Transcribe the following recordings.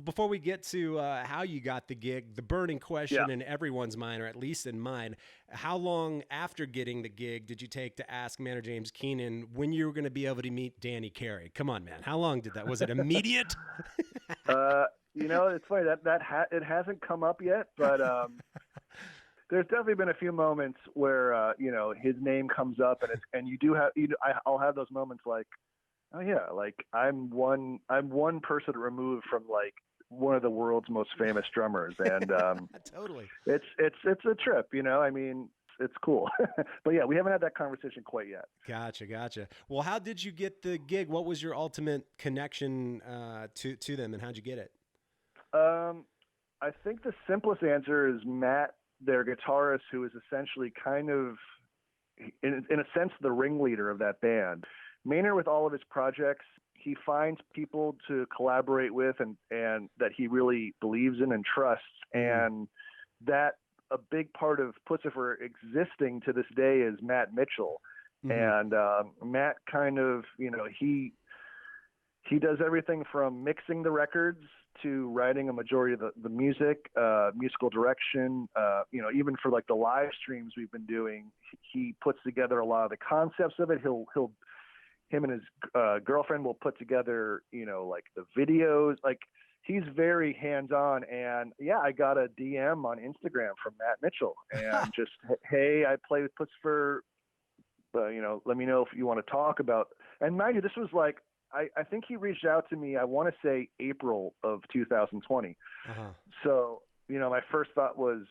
Before we get to how you got the gig, the burning Yeah. question in everyone's mind, or at least in mine, how long after getting the gig did you take to ask manager James Keenan when you were going to be able to meet Danny Carey? Come on, man. How long did that? Was it immediate? It's funny it hasn't come up yet, but there's definitely been a few moments where his name comes up, and you do have I'll have those moments like, oh yeah, like I'm one person removed from like one of the world's most famous drummers, and Totally. it's a trip, I mean, it's cool. But yeah, we haven't had that conversation quite yet. Gotcha. Well, how did you get the gig? What was your ultimate connection to them, and how'd you get it? I think the simplest answer is Matt, their guitarist, who is essentially kind of, in a sense, the ringleader of that band. Maynard, with all of his projects, he finds people to collaborate with and that he really believes in and trusts. And that a big part of Puscifer existing to this day is Matt Mitchell. And Matt kind of, he does everything from mixing the records to writing a majority of the music, musical direction, even for like the live streams we've been doing, he puts together a lot of the concepts of it. Him and his girlfriend will put together, like the videos, like he's very hands-on. And yeah, I got a DM on Instagram from Matt Mitchell and just, hey, I play with Puscifer, let me know if you want to talk about, and mind you, this was like, I think he reached out to me, I want to say April of 2020. So, my first thought was,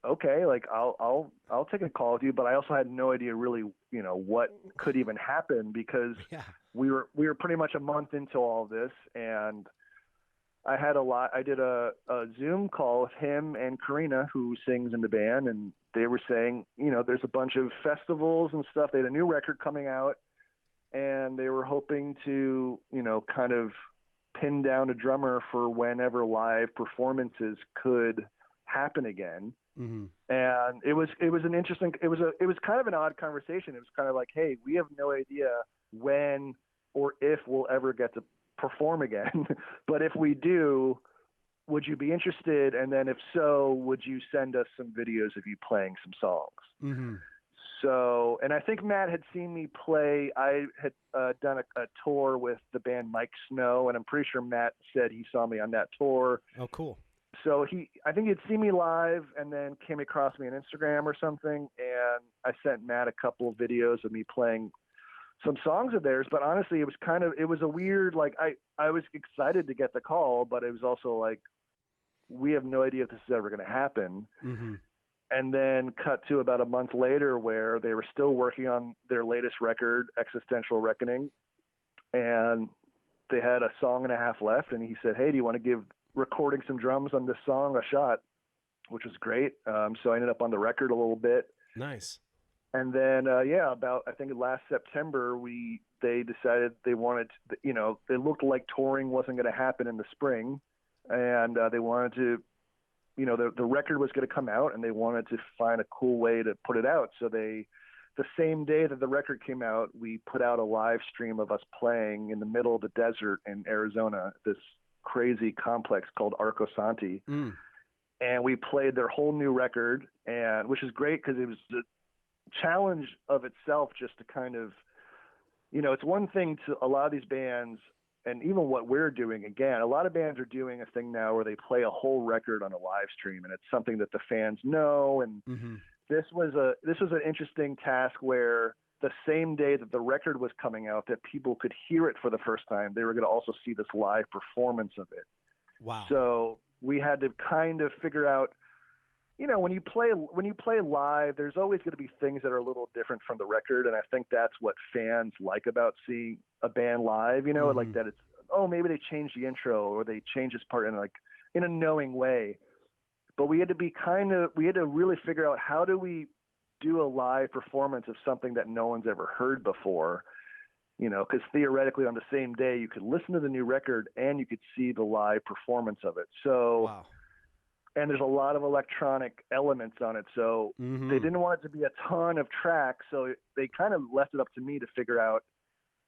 okay, like I'll take a call with you, but I also had no idea really, what could even happen because we were pretty much a month into all of this, and I did a Zoom call with him and Karina, who sings in the band, and they were saying, there's a bunch of festivals and stuff. They had a new record coming out, and they were hoping to, kind of pin down a drummer for whenever live performances could happen again. And it was kind of an odd conversation. It was kind of like, hey, we have no idea when or if we'll ever get to perform again. But if we do, would you be interested? And then if so, would you send us some videos of you playing some songs? So, and I think Matt had seen me play. I had done a tour with the band Mike Snow, and I'm pretty sure Matt said he saw me on that tour. Oh, cool. So I think he'd seen me live and then came across me on Instagram or something, and I sent Matt a couple of videos of me playing some songs of theirs. But honestly, it was a weird, like, I was excited to get the call, but it was also like, we have no idea if this is ever going to happen. And then cut to about a month later where they were still working on their latest record, Existential Reckoning. And they had a song and a half left. And he said, hey, do you want to give recording some drums on this song a shot? Which was great. So I ended up on the record a little bit. Nice. And then, about, I think last September, they decided they wanted, they looked like touring wasn't going to happen in the spring. And they wanted to, the record was going to come out, and they wanted to find a cool way to put it out. So the same day that the record came out, we put out a live stream of us playing in the middle of the desert in Arizona, this crazy complex called Arco Santi. And we played their whole new record, and which is great because it was the challenge of itself just to kind of, it's one thing to a lot of these bands. And even what we're doing, again, a lot of bands are doing a thing now where they play a whole record on a live stream, and it's something that the fans know. And this was an interesting task where the same day that the record was coming out, that people could hear it for the first time, they were going to also see this live performance of it. Wow. So we had to kind of figure out, when you play live, there's always going to be things that are a little different from the record. And I think that's what fans like about seeing a band live, like that it's, maybe they changed the intro or they changed this part in a knowing way. But we had to really figure out, how do we do a live performance of something that no one's ever heard before? Because theoretically on the same day you could listen to the new record and you could see the live performance of it. So, wow. And there's a lot of electronic elements on it. So they didn't want it to be a ton of tracks. So they kind of left it up to me to figure out,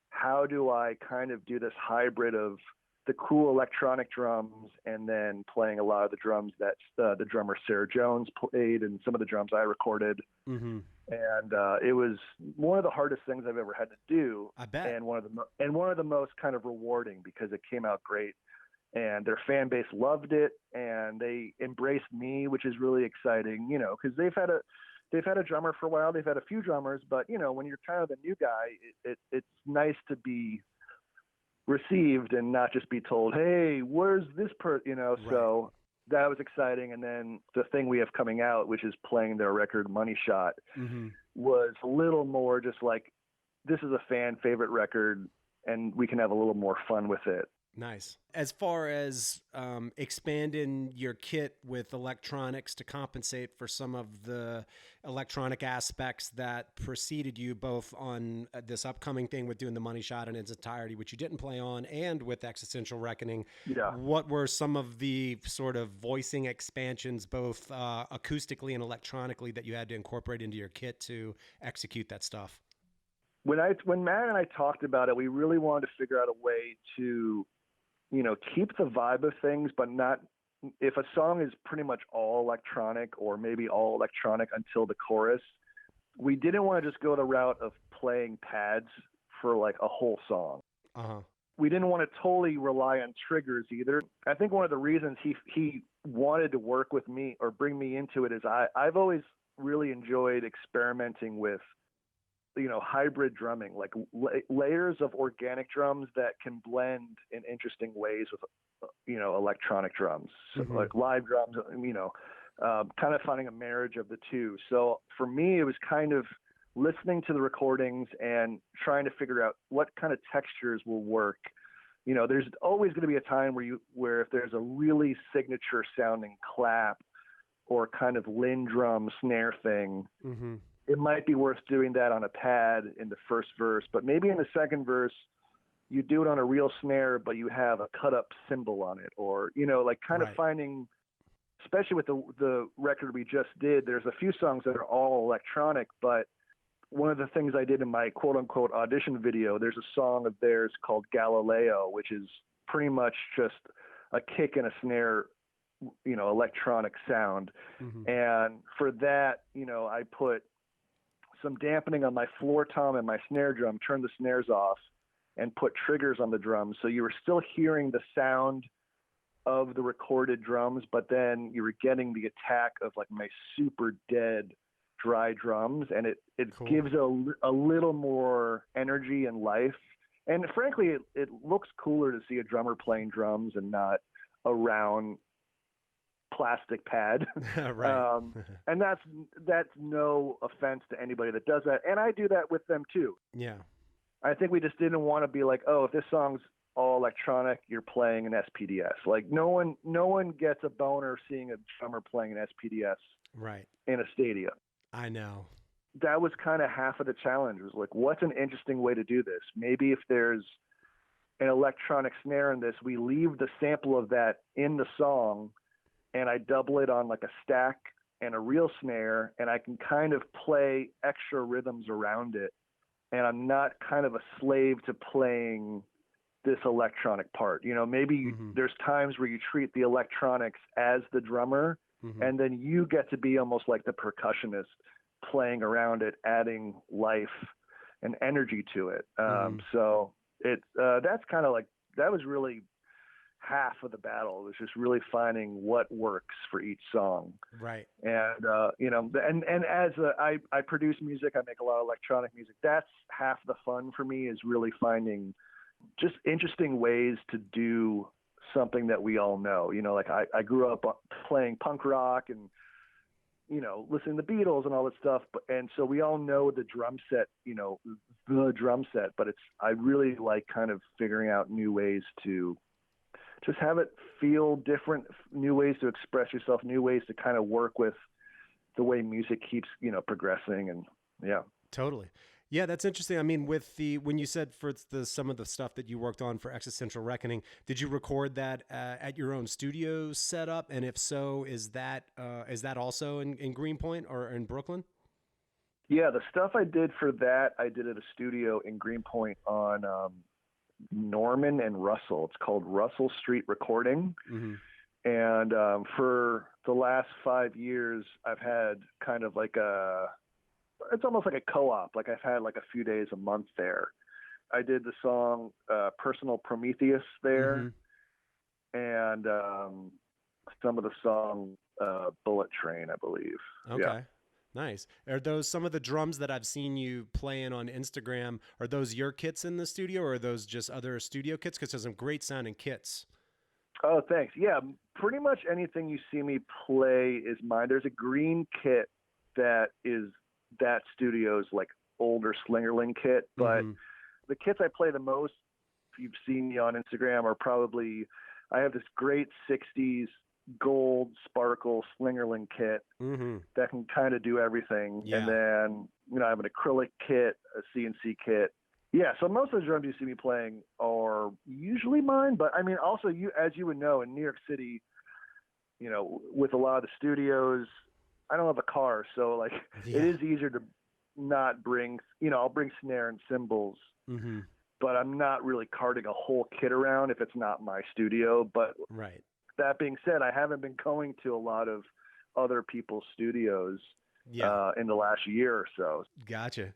how do I kind of do this hybrid of the cool electronic drums and then playing a lot of the drums that the drummer Sarah Jones played and some of the drums I recorded. Mm-hmm. And it was one of the hardest things I've ever had to do. I bet. And one of the most kind of rewarding because it came out great. And their fan base loved it, and they embraced me, which is really exciting, you know, because they've had a drummer for a while. They've had a few drummers, but you know, when you're kind of the new guy, it's nice to be received and not just be told, hey, where's this you know. Right. So that was exciting. And then the thing we have coming out, which is playing their record Money Shot, Mm-hmm. was a little more just like, this is a fan favorite record and we can have a little more fun with it. Nice. As far as expanding your kit with electronics to compensate for some of the electronic aspects that preceded you, both on this upcoming thing with doing the Money Shot in its entirety, which you didn't play on, and with Existential Reckoning, what were some of the sort of voicing expansions, both acoustically and electronically, that you had to incorporate into your kit to execute that stuff? When Matt and I talked about it, we really wanted to figure out a way to, you know, keep the vibe of things, but not, if a song is pretty much all electronic or maybe all electronic until the chorus, we didn't want to just go the route of playing pads for like a whole song. Uh-huh. We didn't want to totally rely on triggers either. I think one of the reasons he wanted to work with me or bring me into it is I've always really enjoyed experimenting with, you know, hybrid drumming, like layers of organic drums that can blend in interesting ways with, you know, electronic drums, Mm-hmm. like live drums, you know, kind of finding a marriage of the two. So for me, it was kind of listening to the recordings and trying to figure out what kind of textures will work. You know, there's always going to be a time where if there's a really signature sounding clap or kind of Lindrum snare thing, Mm-hmm. it might be worth doing that on a pad in the first verse, but maybe in the second verse, you do it on a real snare, but you have a cut up cymbal on it, or, you know, like kind of finding, especially with the record we just did, there's a few songs that are all electronic, but one of the things I did in my quote unquote audition video, there's a song of theirs called Galileo, which is pretty much just a kick and a snare, you know, electronic sound. Mm-hmm. And for that, you know, I put some dampening on my floor tom and my snare drum, turn the snares off, and put triggers on the drums. So you were still hearing the sound of the recorded drums, but then you were getting the attack of like my super dead dry drums. And it Cool. gives a little more energy and life. And frankly, it looks cooler to see a drummer playing drums and not a round plastic pad. Right. And that's no offense to anybody that does that. And I do that with them too. Yeah. I think we just didn't want to be like, oh, if this song's all electronic, you're playing an SPDS. Like no one gets a boner seeing a drummer playing an SPDS Right. in a stadium. I know. That was kind of half of the challenge, was like, what's an interesting way to do this? Maybe if there's an electronic snare in this, we leave the sample of that in the song and I double it on like a stack and a real snare, and I can kind of play extra rhythms around it. And I'm not kind of a slave to playing this electronic part. You know, maybe there's times where you treat the electronics as the drummer, and then you get to be almost like the percussionist playing around it, adding life and energy to it. So that's kind of like, that was really half of the battle. It was just really finding what works for each song. Right. And, you know, and as I produce music, I make a lot of electronic music. That's half the fun for me, is really finding just interesting ways to do something that we all know. You know, like I grew up playing punk rock and, you know, listening to the Beatles and all that stuff. And so we all know the drum set, you know, the drum set, but I really like kind of figuring out new ways to just have it feel different, new ways to express yourself, new ways to kind of work with the way music keeps, you know, progressing. And yeah. Totally. Yeah, that's interesting. I mean, when you said for some of the stuff that you worked on for Existential Reckoning, did you record that at your own studio setup? And if so, is that also in Greenpoint or in Brooklyn? Yeah, the stuff I did for that, I did at a studio in Greenpoint on Norman and Russell. It's called Russell Street Recording. Mm-hmm. And for the last 5 years, I've had kind of like it's almost like a co-op. Like I've had like a few days a month there. I did the song Personal Prometheus there, and some of the song Bullet Train, I believe. Okay. Yeah. Nice. Are those some of the drums that I've seen you playing on Instagram? Are those your kits in the studio, or are those just other studio kits? Because there's some great sounding kits. Oh, thanks. Yeah, pretty much anything you see me play is mine. There's a green kit that is that studio's like older Slingerland kit, but the kits I play the most, if you've seen me on Instagram, are probably, I have this great 60s gold sparkle Slingerland kit that can kind of do everything. Yeah. And then, you know, I have an acrylic kit, a CNC kit. Yeah, so most of the drums you see me playing are usually mine, but I mean, also as you would know, in New York City, you know, with a lot of the studios, I don't have a car, so like it is easier to not bring, you know, I'll bring snare and cymbals, but I'm not really carting a whole kit around if it's not my studio. But that being said, I haven't been going to a lot of other people's studios in the last year or so. Gotcha.